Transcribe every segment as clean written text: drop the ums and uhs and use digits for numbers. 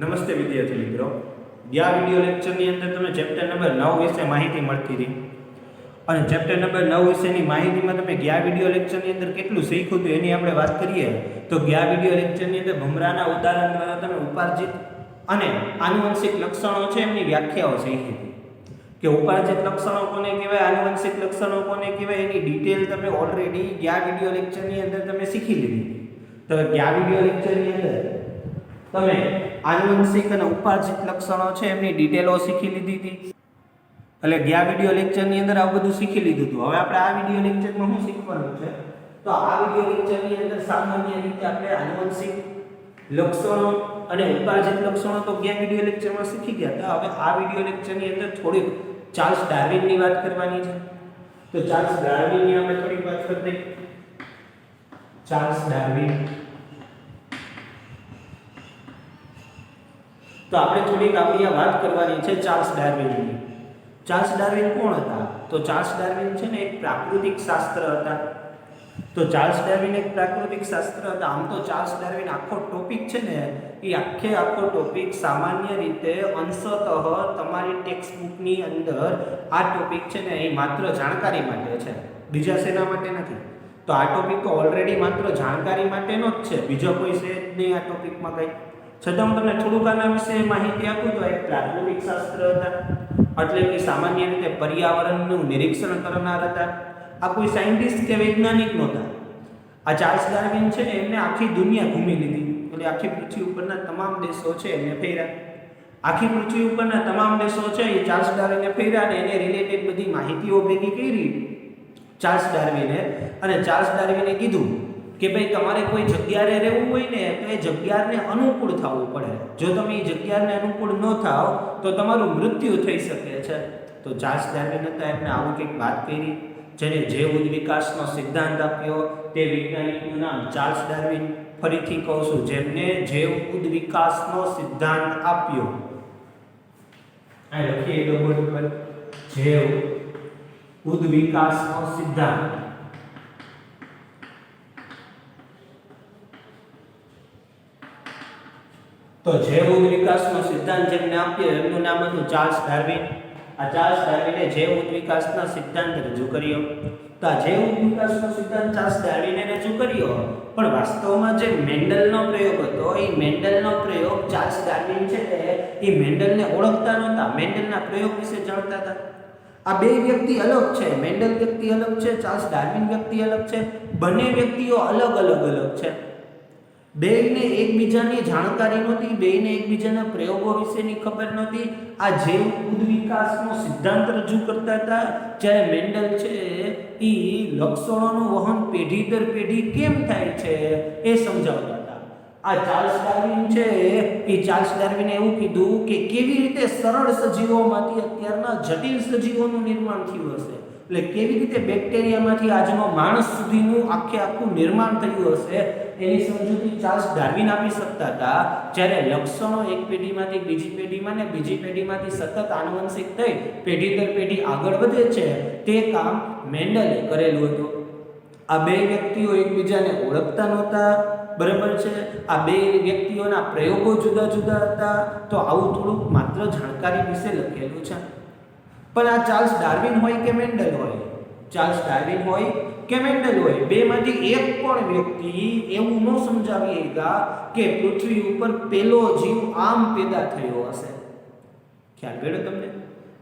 નમસ્તે વિદ્યાર્થી મિત્રો, ગયા વિડિયો લેક્ચરની અંદર તમે ચેપ્ટર નંબર 9 વિશે માહિતી મળતી હતી અને ચેપ્ટર નંબર 9 વિશેની માહિતીમાં તમે ગયા વિડિયો લેક્ચરની અંદર કેટલું શીખ્યું હતું એની આપણે વાત કરીએ તો ગયા વિડિયો લેક્ચરની અંદર ભમરાના ઉદાહરણ દ્વારા તમે ઉપાર્જિત અને આનુવંશિક લક્ષણો છે એમની વ્યાખ્યાઓ શીખી હતી કે ઉપાર્જિત લક્ષણો કોને કહેવાય, આનુવંશિક લક્ષણો કોને કહેવાય એની ડિટેલ તમે ઓલરેડી ગયા વિડિયો લેક્ચરની અંદર તમે શીખી લીધી. તો ગયા વિડિયો લેક્ચરની અંદર તમે આનુવંશિક અને ઉપાર્જિત લક્ષણો છે એમની ડિટેલો શીખી લીધી હતી. એટલે ગયા વિડિયો લેક્ચરની અંદર આ બધું શીખી લીધું હતું. હવે આપણે આ વિડિયો લેક્ચરમાં શું શીખવાનું છે તો આ વિડિયો લેક્ચરની અંદર સામાન્ય રીતે આપણે આનુવંશિક લક્ષણો અને ઉપાર્જિત લક્ષણો તો ગયા વિડિયો લેક્ચરમાં શીખી ગયા હતા. હવે આ વિડિયો લેક્ચરની અંદર થોડીક ચાર્લ્સ ડાર્વિનની વાત કરવાની છે. તો ચાર્લ્સ ડાર્વિનની આપણે થોડીક વાત કરી દઈએ. ચાર્લ્સ ડાર્વિન તો આપણે થોડીક આપણી આ વાત કરવાની છે ચાર્લ્સ ડાર્વિનની. ચાર્લ્સ ડાર્વિન કોણ હતા? તો ચાર્લ્સ ડાર્વિન છે ને એક પ્રાકૃતિક શાસ્ત્ર હતા. તો ચાર્લ્સ ડાર્વિન એક પ્રાકૃતિક શાસ્ત્ર હતા. આમ તો ચાર્લ્સ ડાર્વિન આખો ટોપિક છે ને એ આખો ટોપિક સામાન્ય રીતે અંશતઃ તમારી ટેક્સ્ટ બુકની અંદર આ ટોપિક છે ને એ માત્ર જાણકારી માટે છે, બીજા શેના માટે નથી. તો આ ટોપિક તો ઓલરેડી માત્ર જાણકારી માટેનો જ છે, બીજો કોઈ છે જ નહીં આ ટોપિકમાં કંઈ. છતાં હું તમને થોડુંક આના વિશે માહિતી આપું તો એક પ્રાકૃતિક શાસ્ત્ર હતા, એટલે કે સામાન્ય રીતે પર્યાવરણનું નિરીક્ષણ કરનાર હતા. આ કોઈ સાયન્ટિસ્ટ કે વૈજ્ઞાનિક નહોતા. આ ચાર્લ્સ ડાર્વિન છે ને એમને આખી દુનિયા ઘૂમી લીધી, એટલે આખી પૃથ્વી ઉપરના તમામ દેશો છે એમને ફેર્યા. આખી પૃથ્વી ઉપરના તમામ દેશો છે એ ચાર્લ્સ ડાર્વિને ફેર્યા અને એને રિલેટેડ બધી માહિતીઓ ભેગી કરી ચાર્લ્સ ડાર્વિને. અને ચાર્લ્સ ડાર્વિને કીધું કે ભાઈ તમારે કોઈ જગ્યાએ રહેવું હોય ને તો એ જગ્યાને અનુકૂળ થવું પડે. જો તમે એ જગ્યાને અનુકૂળ ન થાવ તો તમારું મૃત્યુ થઈ શકે છે. તો ચાર્લ્સ ડાર્વિન હતા એમને આવું કંઈક વાત કરી, જેને જૈવ ઉદ્વિકાસનો સિદ્ધાંત આપ્યો. તે વૈજ્ઞાનિકનું નામ ચાર્લ્સ ડાર્વિન. ફરીથી કહું છું, જેમને જૈવ ઉદ્વિકાસનો સિદ્ધાંત આપ્યો. આ લખીએ તો બોર્ડ પર જૈવ ઉદ્વિકાસનો સિદ્ધાંત. તો જૈવ ઉદ્વિકાસનો સિદ્ધાંત જેમને આપ્યો એમનું નામ હતું ચાર્લ્સ ડાર્વિન. આ ચાર્લ્સ ડાર્વિને જૈવ ઉદ્વિકાસના સિદ્ધાંત રજૂ કર્યો. તો આ જૈવ ઉદ્વિકાસનો સિદ્ધાંત ચાર્લ્સ ડાર્વિને રજૂ કર્યો, પણ વાસ્તવમાં જે મેન્ડલનો પ્રયોગ હતો એ મેન્ડલનો પ્રયોગ ચાર્લ્સ ડાર્વિન છે એ મેન્ડલને ઓળખતા નહોતા, મેન્ડલના પ્રયોગ વિશે જાણતા હતા. આ બે વ્યક્તિ અલગ છે, મેન્ડલ વ્યક્તિ અલગ છે, ચાર્લ્સ ડાર્વિન વ્યક્તિ અલગ છે. બંને વ્યક્તિઓ અલગ છે. બેયને એકબીજાની જાણકારી નહોતી, બેયને એકબીજાના પ્રયોગો વિશેની ખબર નહોતી. આ જૈવ ઉદ્વિકાસનો સિદ્ધાંત રજૂ કરતા હતા, જ્યારે મેન્ડલ છે એ લક્ષણોનું વહન પેઢી દર પેઢી કેમ થાય છે એ સમજાવતા હતા. આ ચાર્લ્સ ડાર્વિન છે એ ચાર્લ્સ ડાર્વિને એવું કીધું કે કેવી રીતે સરળ સજીવોમાંથી અત્યારના જટિલ સજીવોનું નિર્માણ થયું હશે, એટલે કેવી રીતે બેક્ટેરિયામાંથી આજનો માણસ સુધીનું આખું નિર્માણ થયું હશે એની સમજૂતી ચાર્લ્સ ડાર્વિન આપી શકતા હતા. જ્યારે લક્ષણો એક પેઢીમાંથી બીજી પેઢીમાં ને બીજી પેઢીમાંથી સતત આનુવંશિક થઈ પેઢી દર પેઢી આગળ વધે છે તે કામ મેન્ડલે કરેલું હતું. આ બે વ્યક્તિઓ એકબીજાને ઓળખતા નહોતા, બરાબર છે. આ બે વ્યક્તિઓના પ્રયોગો જુદા જુદા હતા. તો આવું થોડુંક માત્ર જાણકારી વિશે લખેલું છે. પણ આ ચાર્લ્સ ડાર્વિન હોય કે મેન્ડલ હોય, ચાર્લ્સ ડાર્વિન હોય કે મેન્ડલ હોય, બેમાંથી એક પણ વ્યક્તિ એવું ન સમજાવીએગા કે પૃથ્વી ઉપર પહેલો જીવ આમ પેદા થયો હશે. ખ્યાલ પડ્યો તમને?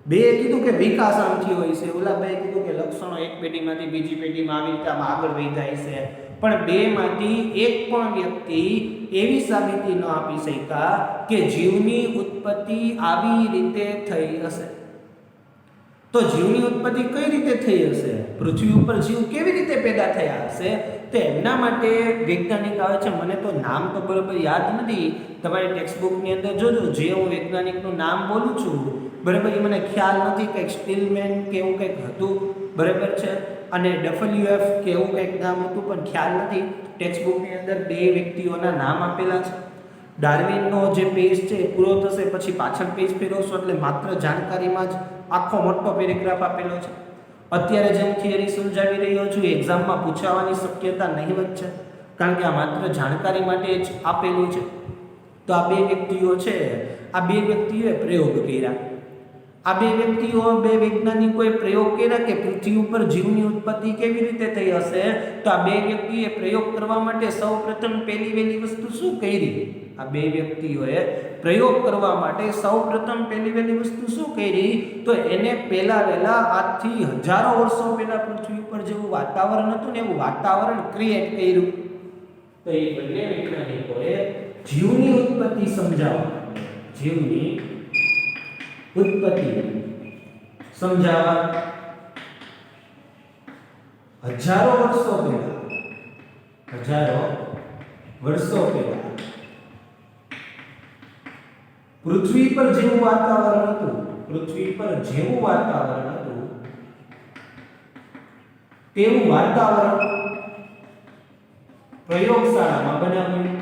બે કીધું કે વિકાસ આમથી હોય છે, ઓલા બે કીધું કે લક્ષણો એક પેઢીમાંથી બીજી પેઢીમાં આવી રીતે આગળ વધી છે. પણ બેમાંથી એક પણ વ્યક્તિ એવી સાબિતી ન આપી શક્યા કે જીવની ઉત્પત્તિ આવી રીતે થઈ હશે. તો જીવની ઉત્પત્તિ કઈ રીતે થઈ હશે, પૃથ્વી ઉપર જીવ કેવી રીતે પેદા થયા હશે, તો એમના માટે વૈજ્ઞાનિક આવે છે. મને તો નામ તો બરાબર યાદ નથી, તમારી ટેક્સ્ટબુકની અંદર જોજો. જે હું વૈજ્ઞાનિકનું નામ બોલું છું બરાબર એ મને ખ્યાલ નથી, કંઈક સ્ટીલમેન કે એવું કંઈક હતું, બરાબર છે. અને WF કે એવું કંઈક નામ હતું પણ ખ્યાલ નથી. ટેક્સ્ટબુકની અંદર બે વ્યક્તિઓના નામ આપેલા છે. ડાર્વિનનો જે પેજ છે એ પૂરો થશે પછી પાછળ પેજ ફેરવશો એટલે માત્ર જાણકારીમાં જ આખો મોટો પેરેગ્રાફ આપેલો છે. અત્યારે જેમ થિયરી સમજાવી રહ્યો છું એક્ઝામમાં પૂછાવાની શક્યતા નહીવત છે, કારણ કે આ માત્ર જાણકારી માટે જ આપેલું છે. તો આ બે વ્યક્તિઓ છે, આ બે વ્યક્તિઓએ પ્રયોગ કર્યા. આ બે વ્યક્તિઓ, બે વૈજ્ઞાનિકોએ પ્રયોગ કર્યા કે પૃથ્વી ઉપર જીવની ઉત્પત્તિ કેવી રીતે થઈ હશે. તો આ બે વ્યક્તિએ પ્રયોગ કરવા માટે સૌપ્રથમ પહેલી વસ્તુ શું કરી? આ બે વ્યક્તિઓએ પ્રયોગ કરવા માટે સૌપ્રથમ પહેલી વસ્તુ શું કરી? તો એને વહેલા આજથી હજારો વર્ષો પહેલા પૃથ્વી ઉપર જેવું વાતાવરણ હતું ને એવું વાતાવરણ ક્રિએટ કર્યું. તો એ બંને વૈજ્ઞાનિકોએ જીવની ઉત્પત્તિ સમજાવવા, જીવની ઉત્પત્તિ સમજાવવા હજારો વર્ષો પહેલા પૃથ્વી પર જેવું વાતાવરણ હતું, તેવું વાતાવરણ પ્રયોગશાળામાં બનાવ્યું.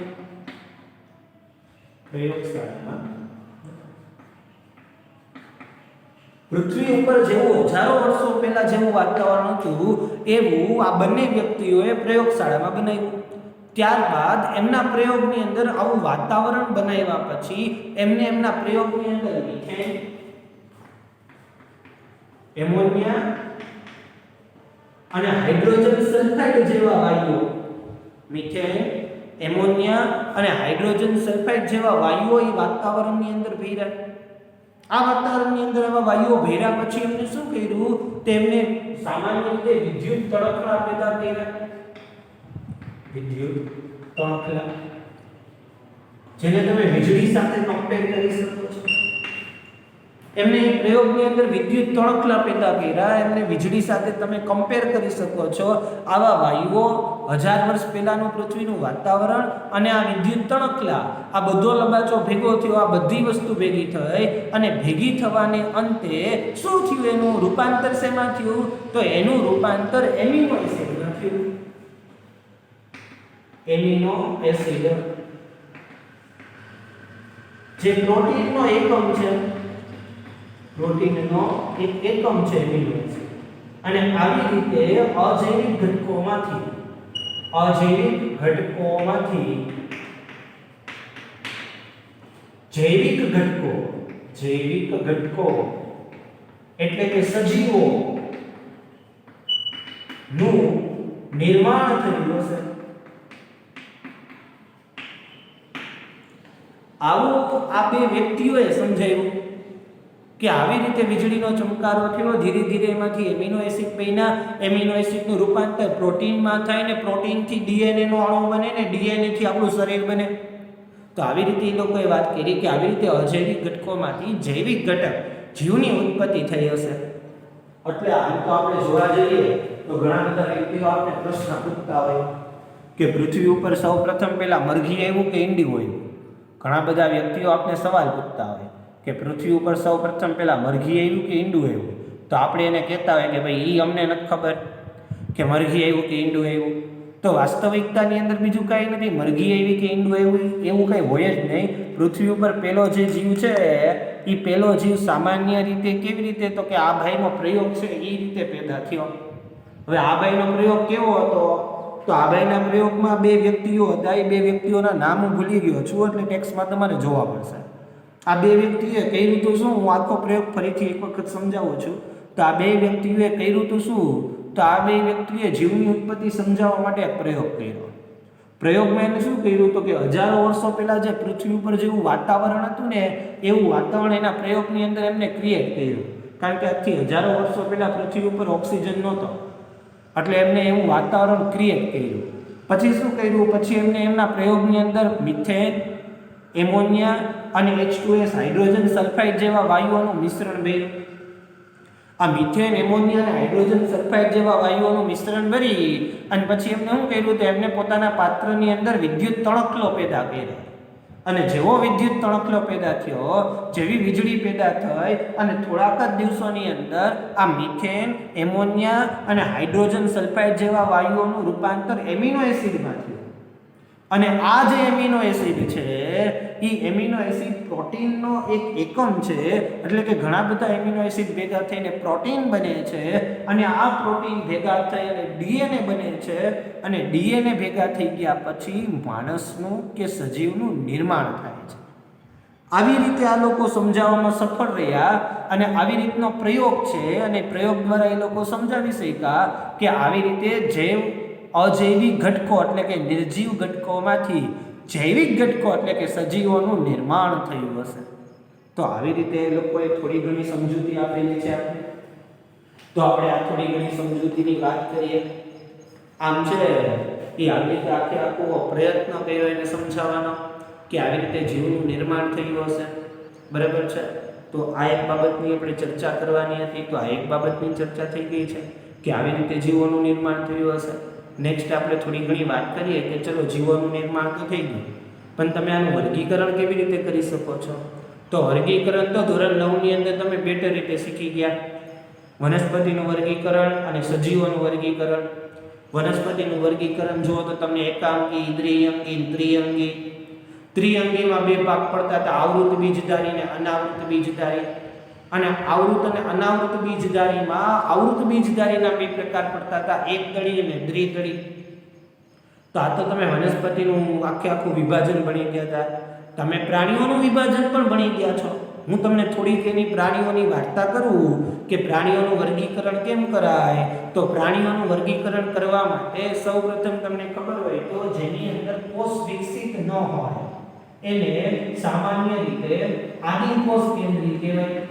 પૃથ્વી ઉપર જેવું હજારો વર્ષો પહેલા જેવું વાતાવરણ હતું એવું આ બંને વ્યક્તિઓએ પ્રયોગશાળામાં બનાવ્યું. ત્યારબાદ એમના પ્રયોગની અંદર આવું વાતાવરણ બનાવ્યા પછી એમને એમના પ્રયોગની અંદર મિથેન, એમોનિયા અને હાઇડ્રોજન સલ્ફાઇડ જેવા વાયુઓ, મિથેન, એમોનિયા અને હાઇડ્રોજન સલ્ફાઇડ જેવા વાયુઓ એ વાતાવરણની અંદર ભેર્યા. આ વાતાવરણની અંદર આવા વાયુઓ ભેર્યા પછી એમને શું કર્યું? તેમને સામાન્ય રીતે વિદ્યુત તણખલા પેદા કર્યા. વિદ્યુત તણખલા, જેને તમે વીજળી સાથે કમ્પેર કરી શકો છો. એમને પ્રયોગની અંદર વિદ્યુત તણખલા પેદા કર્યા, એમને વીજળી સાથે તમે કમ્પેર કરી શકો છો. આવા વાયુઓ, 1000 વર્ષ પહેલાનું પૃથ્વીનું વાતાવરણ અને આ વિદ્યુત તણખલા, આ બધો લબાચો ભેગો થયો. આ બધી વસ્તુ ભેગી થઈ અને ભેગી થવાને અંતે શું થયું? એનું રૂપાંતર શેમાં થયું? તો એનું રૂપાંતર એમિનો એસિડમાં થયું. એમિનો એસિડ જે પ્રોટીનનો એકમ છે, પ્રોટીનનો એક એકમ છે એમિનો એસિડ. અને આવી રીતે અજૈવિક ઘટકોમાંથી જૈવિક ઘટકો એટલે કે સજીવો નું નિર્માણ થયું હશે. આવું આ બે વ્યક્તિઓએ સમજાવ્યું કે આવી રીતે વીજળીનો ચમકારો થયો. ધીરે ધીરે એમાંથી એમિનો એસિડ બન્યા. એમિનો એસિડનું રૂપાંતર પ્રોટીનમાં થાય ને પ્રોટીનથી ડીએનએ નો અણુ બને ને ડીએનએ થી આપણું શરીર બને. તો આવી રીતે એ લોકોએ વાત કરી કે આવી રીતે અજૈવિક ઘટકોમાંથી જૈવિક ઘટક જીવની ઉત્પત્તિ થઈ હશે. એટલે આમ તો આપણે જોવા જઈએ તો ઘણા બધા વ્યક્તિઓ આપણે પ્રશ્ન પૂછતા હોય કે પૃથ્વી ઉપર સૌપ્રથમ પહેલા મરઘી આવ્યું કે ઈંડું આવ્યું? ઘણા બધા વ્યક્તિઓ આપણે સવાલ પૂછતા હોય કે પૃથ્વી ઉપર સૌપ્રથમ પહેલા મરઘી આવ્યું કે ઈંડું આવ્યું? તો આપણે એને કહેતા હોય કે ભાઈ એ અમને નથી ખબર કે મરઘી આવ્યું કે ઈંડું આવ્યું. તો વાસ્તવિકતાની અંદર બીજું કાંઈ નથી. મરઘી આવી કે ઈંડું આવ્યું એવું કંઈ હોય જ નહીં. પૃથ્વી ઉપર પહેલો જે જીવ છે એ પહેલો જીવ સામાન્ય રીતે કેવી રીતે? તો કે આ ભાઈનો પ્રયોગ છે એ રીતે પેદા થયો. હવે આ ભાઈનો પ્રયોગ કેવો હતો? તો આ ભાઈના પ્રયોગમાં બે વ્યક્તિઓ હતા. એ બે વ્યક્તિઓના નામ હું ભૂલી ગયો છું, એટલે ટેક્સ્ટમાં તમારે જોવા પડશે. આ બે વ્યક્તિએ કર્યું તો શું? હું આખો પ્રયોગ ફરીથી એક વખત સમજાવું છું. તો આ બે વ્યક્તિઓએ કર્યું તો શું? તો આ બે વ્યક્તિએ જીવની ઉત્પત્તિ સમજાવવા માટે એક પ્રયોગ કર્યો. પ્રયોગમાં એને શું કર્યું? તો કે હજારો વર્ષો પહેલા જે પૃથ્વી ઉપર જેવું વાતાવરણ હતું ને એવું વાતાવરણ એના પ્રયોગની અંદર એમને ક્રિએટ કર્યું. કારણ કે આજથી હજારો વર્ષો પહેલા પૃથ્વી ઉપર ઓક્સિજન નહોતો, એટલે એમને એવું વાતાવરણ ક્રિએટ કર્યું. પછી શું કર્યું? પછી એમને એમના પ્રયોગની અંદર મિથેન, એમોનિયા અને H2S હાઇડ્રોજન સલ્ફાઇડ જેવા વાયુઓનું મિશ્રણ ભર્યું. આ મિથેન, એમોનિયા અને હાઇડ્રોજન સલ્ફાઇડ જેવા વાયુઓનું મિશ્રણ ભરી અને પછી એમને શું કર્યું? તો એમને પોતાના પાત્રની અંદર વિદ્યુત તણખલો પેદા કર્યો. અને જેવો વિદ્યુત તણખલો પેદા થયો, જેવી વીજળી પેદા થઈ અને થોડાક જ દિવસોની અંદર આ મિથેન, એમોનિયા અને હાઇડ્રોજન સલ્ફાઇડ જેવા વાયુઓનું રૂપાંતર એમિનો એસિડમાં થયું. અને આ જે એમિનો એસિડ છે એ એમિનો એસિડ પ્રોટીનનો એક એકમ છે, એટલે કે ઘણા બધા એમિનો એસિડ ભેગા થઈને પ્રોટીન બને છે અને આ પ્રોટીન ભેગા થઈ અને ડીએનએ બને છે અને ડીએનએ ભેગા થઈ ગયા પછી માણસનું કે સજીવનું નિર્માણ થાય છે. આવી રીતે આ લોકો સમજાવવામાં સફળ રહ્યા અને આવી રીતનો પ્રયોગ છે અને પ્રયોગ દ્વારા એ લોકો સમજાવી શક્યા કે આવી રીતે જૈવ અજૈવિક ઘટકો એટલે કે નિર્જીવ ઘટકોમાંથી જૈવિક ઘટકો એટલે કે સજીવોનું નિર્માણ થયું હશે. તો આવી રીતે એ લોકોએ થોડી ઘણી સમજૂતી આપેલી છે આપણે. તો આપણે આ થોડી ઘણી સમજૂતીની વાત કરીએ. આમ છે એ આવી રીતે આખો પ્રયત્ન કર્યો એને સમજાવવાનો કે આવી રીતે જીવનું નિર્માણ થયું હશે. બરાબર છે. તો આ એક બાબતની આપણે ચર્ચા કરવાની હતી. તો આ એક બાબતની ચર્ચા થઈ ગઈ છે કે આવી રીતે જીવોનું નિર્માણ થયું હશે. નેક્સ્ટ આપણે થોડી ઘણી વાત કરીએ કે ચલો જીવોનું નિર્માણ તો થઈ ગયું, પણ તમે આનું વર્ગીકરણ કેવી રીતે કરી શકો છો? તો વર્ગીકરણ તો ધોરણ 9 ની અંદર તમે બેટર રીતે શીખી ગયા. વનસ્પતિનું વર્ગીકરણ અને સજીવોનું વર્ગીકરણ. વનસ્પતિનું વર્ગીકરણ જુઓ તો તમને એકાંગી, દ્વિઅંગી, ત્રિઅંગી. ત્રિઅંગીમાં બે ભાગ પડતા હતા, આવૃત બીજધારી અને અનાવૃત બીજધારી. અને આવૃત અને અનાવૃત બીજધારીમાં આવૃત બીજધારીના બે પ્રકાર પડતા હતા, એકદળી અને દ્વિદળી. તો આ તો તમે વનસ્પતિનું આખું વિભાજન ભણી ગયા હતા. તમે પ્રાણીઓનું વિભાજન પણ ભણી ગયા છો. હું તમને થોડી તેની પ્રાણીઓની વાર્તા કરું કે પ્રાણીઓનું વર્ગીકરણ કેમ કરાય. તો પ્રાણીઓનું વર્ગીકરણ કરવા માટે સૌપ્રથમ તમને ખબર હોય તો જેની અંદર કોષ વિકસિત ન હોય એને સામાન્ય રીતે આદિકોષ કેન્દ્રી કહેવાય.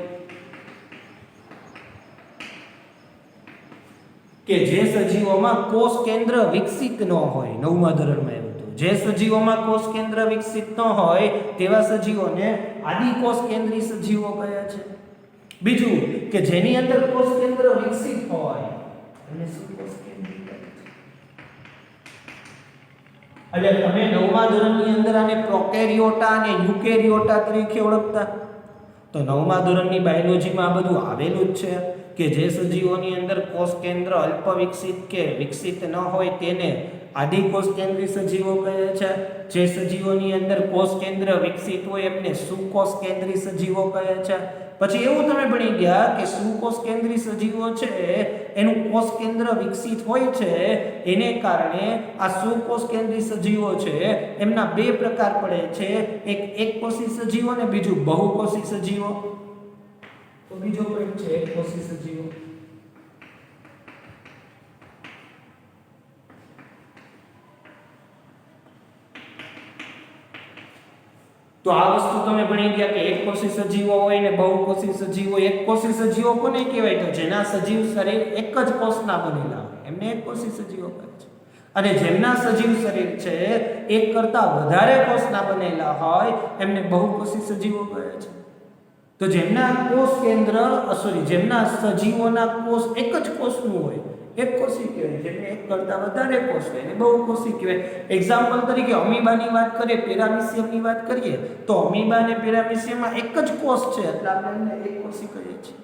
કે જે સજીવોમાં કોષ કેન્દ્ર વિકસિત ન હોય, 9મા ધોરણમાં એવું હતું, જે સજીવોમાં કોષ કેન્દ્ર વિકસિત ન હોય તેવા સજીવોને આદિકોષ કેન્દ્રી સજીવો કહે છે. બીજું કે જેની અંદર કોષ કેન્દ્ર વિકસિત હોય એને સુકોષ કેન્દ્રી કહે છે. એટલે તમે 9મા ધોરણની અંદર આને પ્રોકેરિયોટા અને યુકેરિયોટા તરીકે ઓળખતા. તો 9મા ધોરણની બાયોલોજીમાં આ બધું આવેલું જ છે કે જે સજીવોની અંદર કોષ કેન્દ્ર અલ્પ વિકસિત કે વિકસિત ન હોય તેને આદિકોષ કેન્દ્રી સજીવો કહે છે. જે સજીવોની અંદર કોષ કેન્દ્ર વિકસિત હોય એમને સુકોષ કેન્દ્રી સજીવો કહે છે. પછી એવું તમે ભણી ગયા કે સુકોષ કેન્દ્રી સજીવો છે એનું કોષ કેન્દ્ર વિકસિત હોય છે, એને કારણે આ સુકોષ કેન્દ્રી સજીવો છે એમના બે પ્રકાર પડે છે, એક એકકોષી સજીવો અને બીજું બહુકોષી સજીવો. તો બીજો પોઈન્ટ છે એકકોષી સજીવો. તો આ વસ્તુ તમે ભણી ગયા કે એકકોષી સજીવો હોય ને બહુકોષી સજીવો. એકકોષી સજીવો કોને કહેવાય? તો જેના સજીવ શરીર એક જ કોષના બનેલા હોય એમને એકકોષી સજીવો કહે છે. અને જેમના સજીવ શરીર છે એક કરતાં વધારે કોષના બનેલા હોય એમને બહુકોષી સજીવો કહે છે. તો જેમના કોષ કેન્દ્ર જેમના સજીવોના કોષ એક જ કોષનું હોય એક કોષી કહેવાય. જેમને એક કરતાં વધારે કોષ હોય એને બહુકોષી કહેવાય. એક્ઝામ્પલ તરીકે અમીબાની વાત કરીએ, પેરામીશિયમની વાત કરીએ તો અમીબા અને પેરામીશિયમમાં એક જ કોષ છે એટલે આપણે એને એકકોષી કહીએ છીએ.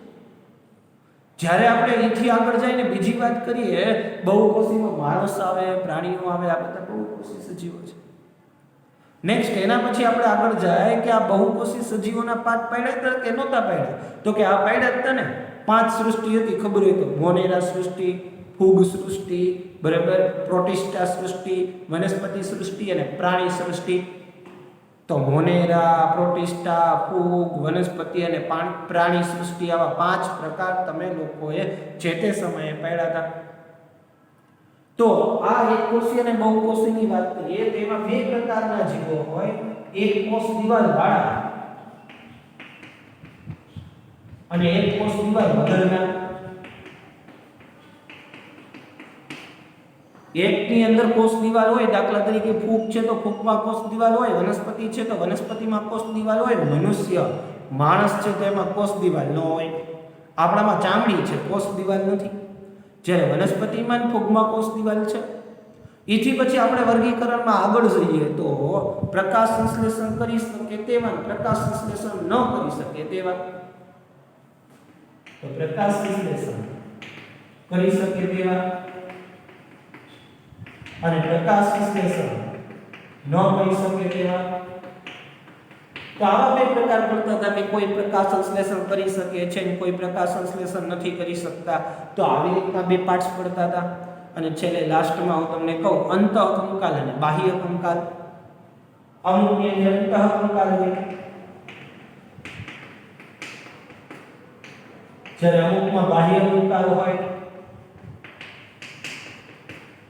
જ્યારે આપણે અહીંથી આગળ જઈને બીજી વાત કરીએ બહુકોષીમાં માણસ આવે, પ્રાણીઓ આવે, આ બધા બહુકોષી સજીવો છે. નેક્સ્ટ એના પછી આપણે આગળ જાય કે આ બહુકોષી સજીવોના પાઠ પાડ્યા હતા કે નહોતા પાડ્યા? તો કે આ પાડ્યા હતા ને. 5 સૃષ્ટિ હતી, ખબર હોય તો મોનેરા સૃષ્ટિ, ફૂગ સૃષ્ટિ, બરાબર, પ્રોટિસ્ટા સૃષ્ટિ, વનસ્પતિ સૃષ્ટિ અને પ્રાણી સૃષ્ટિ. તો મોનેરા, પ્રોટિસ્ટા, ફૂગ, વનસ્પતિ અને પ્રાણી સૃષ્ટિ આવા 5 પ્રકાર તમે લોકોએ જે તે સમયે પાડ્યા હતા. તો આ એકકોષી અને બહુકોષીની વાત કરીએ તો એમાં બે પ્રકારના જીવો હોય, એક કોષ દિવાલ વાળા અને એક કોષ દિવાલ વગરના. એકની અંદર કોષ દિવાલ હોય, દાખલા તરીકે ફૂગ છે તો ફૂગમાં કોષ દિવાલ હોય, વનસ્પતિ છે તો વનસ્પતિમાં કોષ દિવાલ હોય, મનુષ્ય માણસ છે તો એમાં કોષ દિવાલ ન હોય. આપણામાં ચામડી છે, કોષ દિવાલ નથી. જ્યારે વનસ્પતિમાં અને ફૂગમાં કોષ દિવાલ છે. એથી પછી આપણે વર્ગીકરણમાં આગળ જઈએ તો પ્રકાશ સંશ્લેષણ કરી શકે તેવા, પ્રકાશ સંશ્લેષણ ન કરી શકે તેવા. તો પ્રકાશ સંશ્લેષણ કરી શકે તેવા અને પ્રકાશ સંશ્લેષણ ન કહી શકે તેવા. તો આવા બે પ્રકાર પડતા હતા કે કોઈ પ્રકાશ સંશ્લેષણ કરી શકે છે અને કોઈ પ્રકાશ સંશ્લેષણ નથી કરી શકતા. તો આવી રીતના બે પાર્ટ્સ પડતા હતા. અને છેલ્લે લાસ્ટમાં હું તમને કહું અંતઃ કંકાલ અને બાહ્ય કંકાલ. અમુકની અંદર અંતઃ કંકાલ હોય, જ્યારે અમુકમાં બાહ્ય કંકાલ હોય.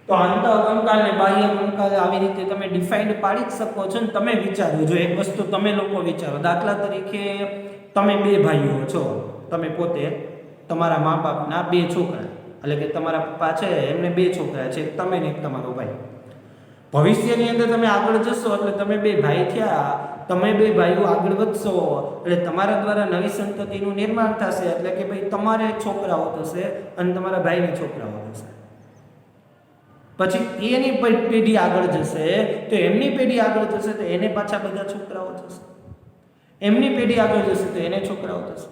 તો અંતઃ કંકાલ અને બાહ્ય કંકાલ આવી રીતે તમે ડિફાઇન્ડ પાડી જ શકો છો. ને તમે વિચારો, જો એક વસ્તુ તમે લોકો વિચારો, દાખલા તરીકે તમે બે ભાઈઓ છો, તમે પોતે, તમારા મા બાપના બે છોકરા, એટલે કે તમારા પપ્પા છે એમને બે છોકરા છે, તમે ને એક તમારો ભાઈ. ભવિષ્યની અંદર તમે આગળ જશો એટલે તમે બે ભાઈ થયા, તમે બે ભાઈઓ આગળ વધશો એટલે તમારા દ્વારા નવી સંતતિનું નિર્માણ થશે. એટલે કે ભાઈ તમારે છોકરાઓ થશે અને તમારા ભાઈને છોકરાઓ થશે. પછી એની પેઢી આગળ જશે તો એમની પેઢી આગળ જશે તો એને પાછા બધા છોકરાઓ થશે. એમની પેઢી આગળ જશે તો એને છોકરાઓ થશે.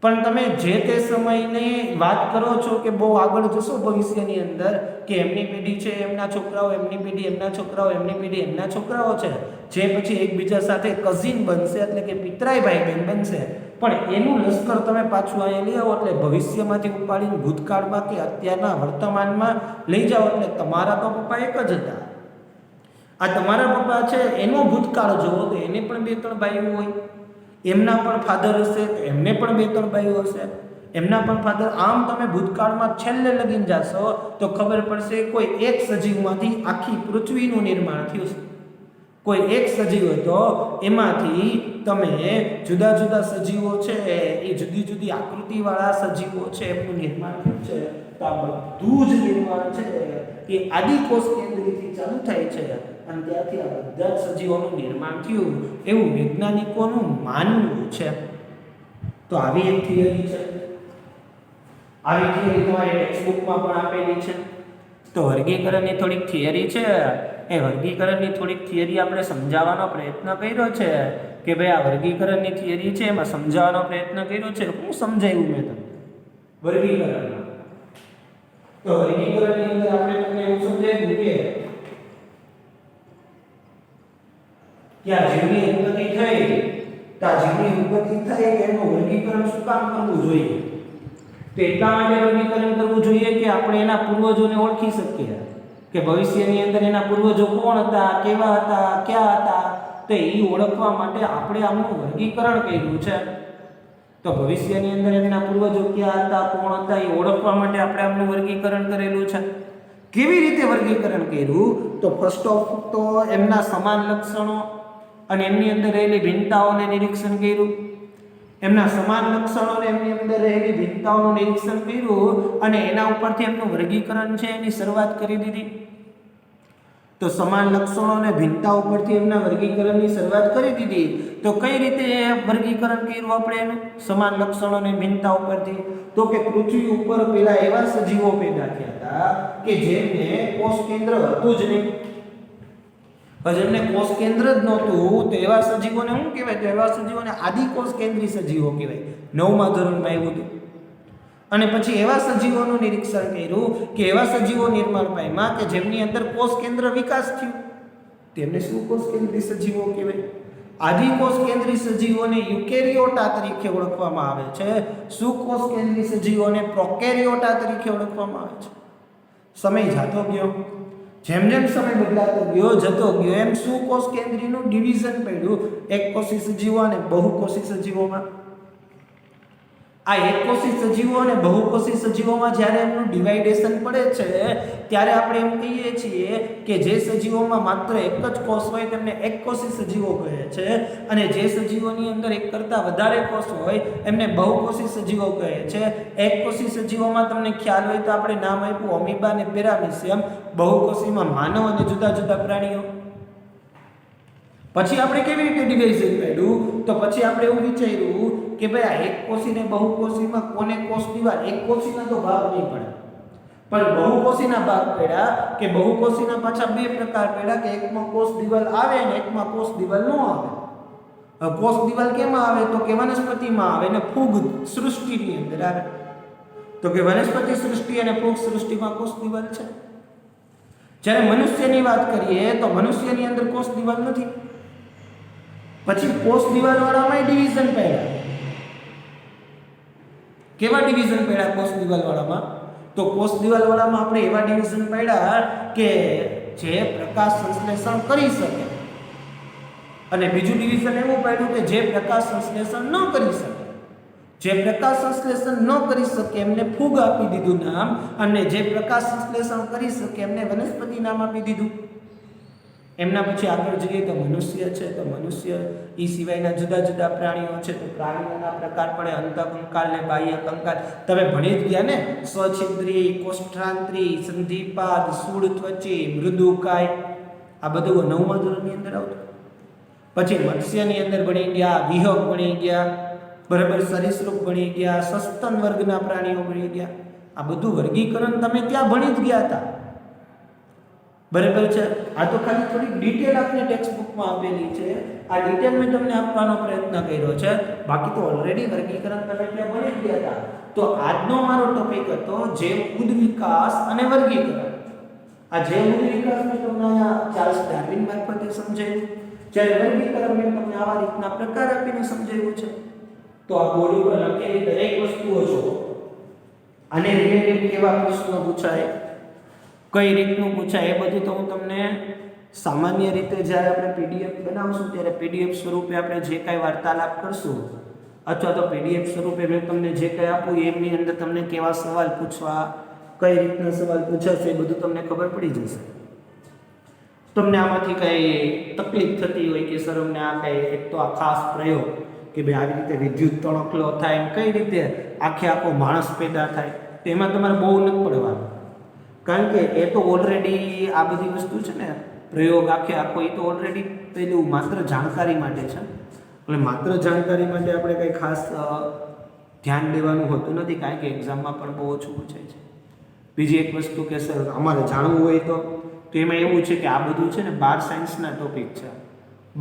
પણ તમે જે તે સમયની વાત કરો છો કે બહુ આગળ જશો ભવિષ્યની અંદર કે એમની પેઢી છે એમના છોકરાઓ, એમની પેઢી એમના છોકરાઓ, એમની પેઢી એમના છોકરાઓ છે, જે પછી એકબીજા સાથે કઝિન બનશે, એટલે કે પિતરાઈ ભાઈ બહેન બનશે. પણ એનું લશ્કર તમે પાછું અહીંયા લઈ આવો એટલે ભવિષ્યમાંથી ઉપાડીને ભૂતકાળમાં કે અત્યારના વર્તમાનમાં લઈ જાઓ એટલે તમારા તો પપ્પા એક જ હતા. આ તમારા પપ્પા છે એનો ભૂતકાળ જોવો તો એને પણ બે ત્રણ ભાઈઓ હોય, એમના પણ ફાધર હશે તો એમને પણ બે ત્રણ ભાઈઓ હશે, એમના પણ ફાધર. આમ તમે ભૂતકાળમાં છેલ્લે લગીને જાશો તો ખબર પડશે કોઈ એક સજીવમાંથી આખી પૃથ્વીનું નિર્માણ થયું છે. કોઈ એક સજીવ હતો એમાંથી તમે જુદા જુદા સજીવો છે એ જુદી જુદી આકૃતિવાળા સજીવો છે એમનું નિર્માણ થયું છે. તો આ બધું જ નિર્માણ છે એ આદિકોષ કેન્દ્રથી ચાલુ થાય છે અને ત્યાંથી આ બધા જ સજીવોનું નિર્માણ થયું એવું વૈજ્ઞાનિકોનું માનવું છે. તો આવી એક થિયરી છે. આવી થિયરી તમારી ટેક્સ્ટબુકમાં પણ આપેલી છે. તો વર્ગીકરણની થોડીક થિયરી છે, એ વર્ગીકરણની થોડીક થિયરી આપણે સમજાવવાનો પ્રયત્ન કર્યો છે કે ભાઈ આ વર્ગીકરણની થિયરી છે એમાં સમજાવવાનો પ્રયત્ન કર્યો છે. હું સમજાવ્યું મેં તમને વર્ગીકરણમાં. તો વર્ગીકરણની અંદર આપણે તમને એવું સમજાવ્યું કે આ જીવની ઉત્પત્તિ થઈ, તો આ જીવની ઉત્પત્તિ થઈ એનું વર્ગીકરણ શું કામ કરવું જોઈએ? તો એટલા માટે વર્ગીકરણ કરવું જોઈએ કે આપણે એના પૂર્વજોને ઓળખી શકીએ કે ભવિષ્યની અંદર એના પૂર્વજો કોણ હતા, કેવા હતા, ક્યાં હતા. તો એ ઓળખવા માટે આપણે આમનું વર્ગીકરણ કર્યું છે. તો ભવિષ્યની અંદર એમના પૂર્વજો ક્યાં હતા, કોણ હતા એ ઓળખવા માટે આપણે આમનું વર્ગીકરણ કરેલું છે. કેવી રીતે વર્ગીકરણ કર્યું? તો ફર્સ્ટ ઓફ તો એમના સમાન લક્ષણો અને એમની અંદર રહેલી ભિન્નતાઓને નિરીક્ષણ કર્યું. એમના સમાન લક્ષણોને એમની અંદર રહેલી ભિન્નતાઓનું નિરીક્ષણ કર્યું અને એના ઉપરથી એમનું વર્ગીકરણ છે એની શરૂઆત કરી દીધી. તો સમાન લક્ષણો અને ભિન્નતા ઉપરથી એમના વર્ગીકરણની શરૂઆત કરી દીધી. તો કઈ રીતે વર્ગીકરણ કર્યું આપણે એનું સમાન લક્ષણો અને ભિન્નતા ઉપરથી? તો કે પૃથ્વી ઉપર પેલા એવા સજીવો પેદા થયા હતા કે જેમને કોષ કેન્દ્ર હતું જ નહીં. જેમને કોષ કેન્દ્ર જ નહોતું તો એવા સજીવોને શું કહેવાય? તો એવા સજીવોને આદિકોષ કેન્દ્રી સજીવો કહેવાય. 9મા ધોરણમાં આવ્યું હતું. અને પછી એવા સજીવોનું નિરીક્ષણ કર્યું કે એવા સજીવો નિર્માણ પામ્યા કે જેમની અંદર કોષ કેન્દ્ર વિકાસ થયું. તેમને શું કોષ કેન્દ્રી સજીવો કહેવાય? આદિકોષ કેન્દ્રી સજીવોને યુકેરિયોટા તરીકે ઓળખવામાં આવે છે. સુકોષ કેન્દ્રી સજીવોને પ્રોકેરિયોટા તરીકે ઓળખવામાં આવે છે. સમય જતો ગયો, જેમ જેમ સમય બદલાતો ગયો જતો ગયો એમ સુકોષ કેન્દ્રીનું ડિવિઝન પડ્યું એકકોષી સજીવો અને બહુકોષી સજીવોમાં. આ એકકોષી સજીવો અને બહુકોષી સજીવોમાં જ્યારે એમનું ડિવાઇડેશન પડે છે ત્યારે આપણે એમ કહીએ છીએ કે જે સજીવોમાં માત્ર એક જ કોષ હોય તેમને એકકોષી સજીવો કહે છે અને જે સજીવોની અંદર એક કરતાં વધારે કોષ હોય એમને બહુકોષી સજીવો કહે છે. એકકોષી સજીવોમાં તમને ખ્યાલ હોય તો આપણે નામ આપ્યું અમીબા અને પેરામીશિયમ. બહુકોષીમાં માનવ અને જુદા જુદા પ્રાણીઓ. પછી આપણે કેવી રીતે ડિવાઇઝન કર્યું? તો પછી આપણે એવું વિચાર્યું કે ભાઈ આ એકકોષી ને બહુકોષીમાં કોને કોષ દિવાલ? એકકોષીના તો ભાગ નહીં પડે પણ બહુકોષીના ભાગ પડ્યા કે બહુકોષીના પાછા બે પ્રકાર પડ્યા કે એકમાં કોષ દિવાલ આવે અને એકમાં કોષ દિવાલ ન આવે. કોષ દિવાલ કેમાં આવે? તો કે વનસ્પતિમાં આવે ને ફૂગ સૃષ્ટિની અંદર આવે. તો કે વનસ્પતિ સૃષ્ટિ અને ફૂગ સૃષ્ટિમાં કોષ દિવાલ છે. જ્યારે મનુષ્યની વાત કરીએ તો મનુષ્યની અંદર કોષ દિવાલ નથી. પછી કોષ દિવાલ વાળામાં ડિવિઝન પડ્યા. કેવા ડિવિઝન પડ્યા કોષ દિવાલ વાળામાં? તો કોષ દિવાલ વાળામાં આપણે એવા ડિવિઝન પડ્યા કે જે પ્રકાશ સંશ્લેષણ કરી શકે, અને બીજું ડિવિઝન એવું પડ્યું કે જે પ્રકાશ સંશ્લેષણ ન કરી શકે. જે પ્રકાશ સંશ્લેષણ ન કરી શકે એમને ફૂગ આપી દીધું નામ, અને જે પ્રકાશ સંશ્લેષણ કરી શકે એમને વનસ્પતિ નામ આપી દીધું. એમના પછી આગળ જઈએ તો મનુષ્ય છે. તો મનુષ્ય એ સિવાયના જુદા જુદા પ્રાણીઓ છે. તો પ્રાણીઓના પ્રકાર પડે અંતઃકંકાલ ને બાહ્ય કંકાલ. તમે ભણી જ ગયા ને, સ્વછિદ્રી, કોષ્ઠાંત્રી, સંધિપાદ, સૂળ ત્વચી, મૃદુકાય. આ બધું 9મા ધોરણની અંદર આવતું. પછી મત્સ્યની અંદર ભણી ગયા, વિહંગ ભણી ગયા, બરાબર, સરીસૃપ ભણી ગયા, સસ્તન વર્ગના પ્રાણીઓ ભણી ગયા. આ બધું વર્ગીકરણ તમે ત્યાં ભણી જ ગયા હતા, બરાબર છે. આ તો ખાલી થોડી ડિટેલ આપને ટેક્સ્ટ બુકમાં આપેલી છે. આ ડિટેલ મેં તમને આપવાનો પ્રયત્ન કર્યો છે, બાકી તો ઓલરેડી વર્ગીકરણ તમે ત્યાં ભણી જ ગયા હતા. તો આજનો મારો ટોપિક હતો જૈવ ઉદ્વિકાસ અને વર્ગીકરણ. આ જૈવ ઉદ્વિકાસ મેં તમને ચાર્લ્સ ડાર્વિન મારફતે સમજાવ્યું, જ્યારે વર્ગીકરણ મેં તમને આવા રીતના પ્રકાર આપીને સમજાવ્યું છે. તો આ બોર્ડ ઉપર લખેલી દરેક વસ્તુઓ જો અને રિલેટેડ કેવા પ્રશ્નો પૂછાય, કઈ રીતનું પૂછાય, એ બધું તો હું તમને સામાન્ય રીતે જ્યારે આપણે પીડીએફ બનાવશું ત્યારે પીડીએફ સ્વરૂપે આપણે જે કાંઈ વાર્તાલાપ કરશું, અથવા તો પીડીએફ સ્વરૂપે મેં તમને જે કંઈ આપું એમની અંદર તમને કેવા સવાલ પૂછવા, કઈ રીતના સવાલ પૂછાશે એ બધું તમને ખબર પડી જશે. તમને આમાંથી કંઈ તકલીફ થતી હોય કે સર અમને આ કંઈ એક તો આ ખાસ પ્રયોગ કે ભાઈ આવી રીતે વિદ્યુત તણખલો થાય, કઈ રીતે આખો માણસ પેદા થાય, તો એમાં તમારે બહુ નથી પડવાનું. કારણ કે એ તો ઓલરેડી આ બધી વસ્તુ છે ને, પ્રયોગ આખો એ તો ઓલરેડી પેલું માત્ર જાણકારી માટે છે. એટલે માત્ર જાણકારી માટે આપણે કંઈ ખાસ ધ્યાન દેવાનું હોતું નથી, કારણ કે એક્ઝામમાં પણ બહુ ઓછું પૂછાય છે. બીજી એક વસ્તુ કે સર અમારે જાણવું હોય તો એમાં એવું છે કે આ બધું છે ને 12 સાયન્સના ટોપિક છે.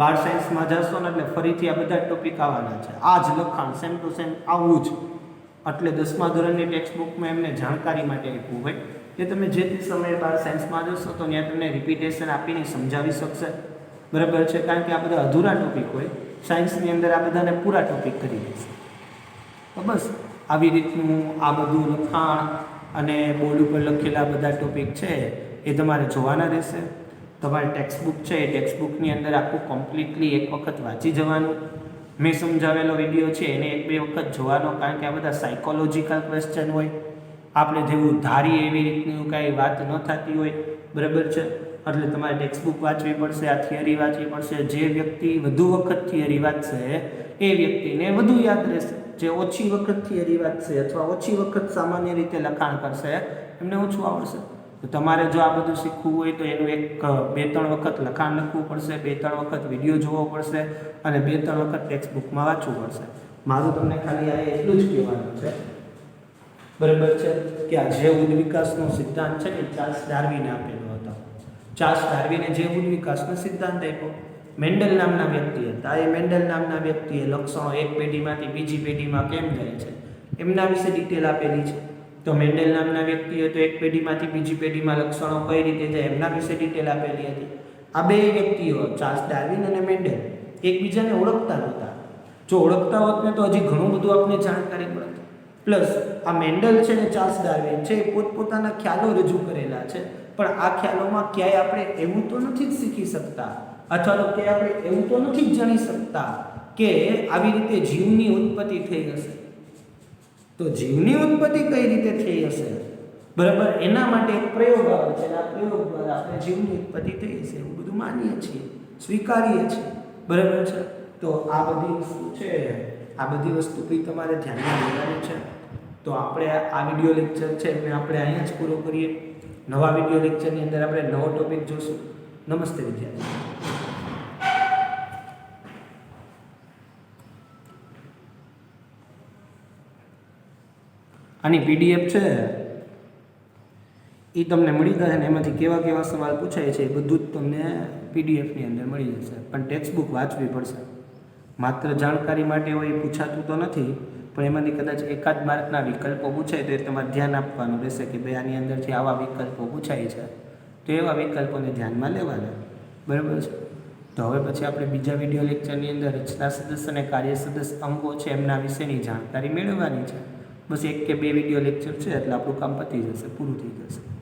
12 સાયન્સમાં જશો ને એટલે ફરીથી આ બધા ટોપિક આવવાના છે. આ જ લખાણ સેમ ટુ સેમ આવવું જ. એટલે 10મા ધોરણની ટેક્સ્ટ બુકમાં એમને જાણકારી માટે આપ્યું હોય કે તમે જે તે સમયે 12 સાયન્સમાં જશો તો ત્યાં તમને રિપીટેશન આપીને સમજાવી શકશે, બરાબર છે. કારણ કે આ બધા અધૂરા ટોપિક હોય, સાયન્સની અંદર આ બધાને પૂરા ટોપિક કરી દેશે. તો બસ આવી રીતનું આ બધું લખાણ અને બોર્ડ ઉપર લખેલા બધા ટોપિક છે એ તમારે જોવાના રહેશે. તમારી ટેક્સ્ટ બુક છે એ ટેક્સ્ટ બુકની અંદર આખું કમ્પ્લીટલી એક વખત વાંચી જવાનું. મેં સમજાવેલો વિડીયો છે એને 1-2 વખત જોવાનો, કારણ કે આ બધા સાયકોલોજીકલ ક્વેશ્ચન હોય, આપણે જેવું ધારીએ એવી રીતની કાંઈ વાત ન થતી હોય, બરાબર છે. એટલે તમારે ટેક્સ્ટ બુક વાંચવી પડશે, આ થિયરી વાંચવી પડશે. જે વ્યક્તિ વધુ વખત થિયરી વાંચશે એ વ્યક્તિને વધુ યાદ રહેશે. જે ઓછી વખત થિયરી વાંચશે અથવા ઓછી વખત સામાન્ય રીતે લખાણ કરશે એમને ઓછું આવડશે. તો તમારે જો આ બધું શીખવું હોય તો એનું 2-3 વખત લખાણ લખવું પડશે, 2-3 વખત વિડીયો જોવો પડશે, અને 2-3 વખત ટેક્સ્ટ બુકમાં વાંચવું પડશે. મારું તમને ખાલી આ એટલું જ કહેવાનું છે, બરાબર છે, કે આ જૈવ ઉદ્વિકાસનો સિદ્ધાંત છે ને ચાર્લ્સ ડાર્વિને આપેલો હતો. ચાર્લ્સ ડાર્વિને જૈવ ઉદ્વિકાસનો સિદ્ધાંત આપ્યો. મેન્ડલ નામના વ્યક્તિ હતા. એ મેન્ડલ નામના વ્યક્તિએ લક્ષણો એક પેઢીમાંથી બીજી પેઢીમાં કેમ જાય છે એમના વિશે ડિટેલ આપેલી છે. તો મેન્ડલ નામના વ્યક્તિએ તો એક પેઢીમાંથી બીજી પેઢીમાં લક્ષણો કઈ રીતે જાય એમના વિશે ડિટેલ આપેલી હતી. આ બે વ્યક્તિઓ ચાર્લ્સ ડાર્વિન અને મેન્ડલ એકબીજાને ઓળખતા નહોતા. જો ઓળખતા હોત ને તો હજી ઘણું બધું આપણે જાણકારી મળત. પ્લસ આ મેન્ડલ છે ને ચાર્લ્સ ડાર્વિન છે એ પોતપોતાના ખ્યાલો રજૂ કરેલા છે, પણ આ ખ્યાલોમાં ક્યાંય આપણે એવું તો નથી જ શીખી શકતા, અથવા તો ક્યાંય આપણે એવું તો નથી જ જાણી શકતા કે આવી રીતે જીવની ઉત્પત્તિ થઈ હશે. તો જીવની ઉત્પત્તિ કઈ રીતે થઈ હશે, બરાબર, એના માટે એક પ્રયોગ આવે છે. આ પ્રયોગ દ્વારા આપણે જીવની ઉત્પત્તિ થઈ હશે એવું બધું માનીએ છીએ, સ્વીકારીએ છીએ, બરાબર છે. તો આ બધી વસ્તુ છે, આ બધી વસ્તુ બી તમારે ધ્યાનમાં લેવાની છે. તો આપણે આ વિડીયો લેક્ચર છે એ આપણે અહીંયા જ પૂરો કરીએ. નવા વિડીયો લેક્ચરની અંદર આપણે નવો ટોપિક જોશું. નમસ્તે વિદ્યાર્થી. આની પીડીએફ છે એ તમને મળી જશે ને એમાંથી કેવા કેવા સવાલ પૂછાય છે એ બધું જ તમને પીડીએફની અંદર મળી જશે. પણ ટેક્સ્ટ બુક વાંચવી પડશે. માત્ર જાણકારી માટે હોય એ પૂછાતું તો નથી, પણ એમાંથી કદાચ એકાદ માર્કના વિકલ્પો પૂછાય તો એ તમારે ધ્યાન આપવાનું રહેશે કે ભાઈ આની અંદરથી આવા વિકલ્પો પૂછાય છે, તો એવા વિકલ્પોને ધ્યાનમાં લેવાના. બરાબર છે. તો હવે પછી આપણે બીજા વિડીયો લેક્ચરની અંદર રચના સદસ્ય અને કાર્ય સદસ્ય અંકો છે એમના વિશેની જાણકારી મેળવવાની છે. બસ 1 કે 2 વિડીયો લેક્ચર છે એટલે આપણું કામ પતી જશે, પૂરું થઈ જશે.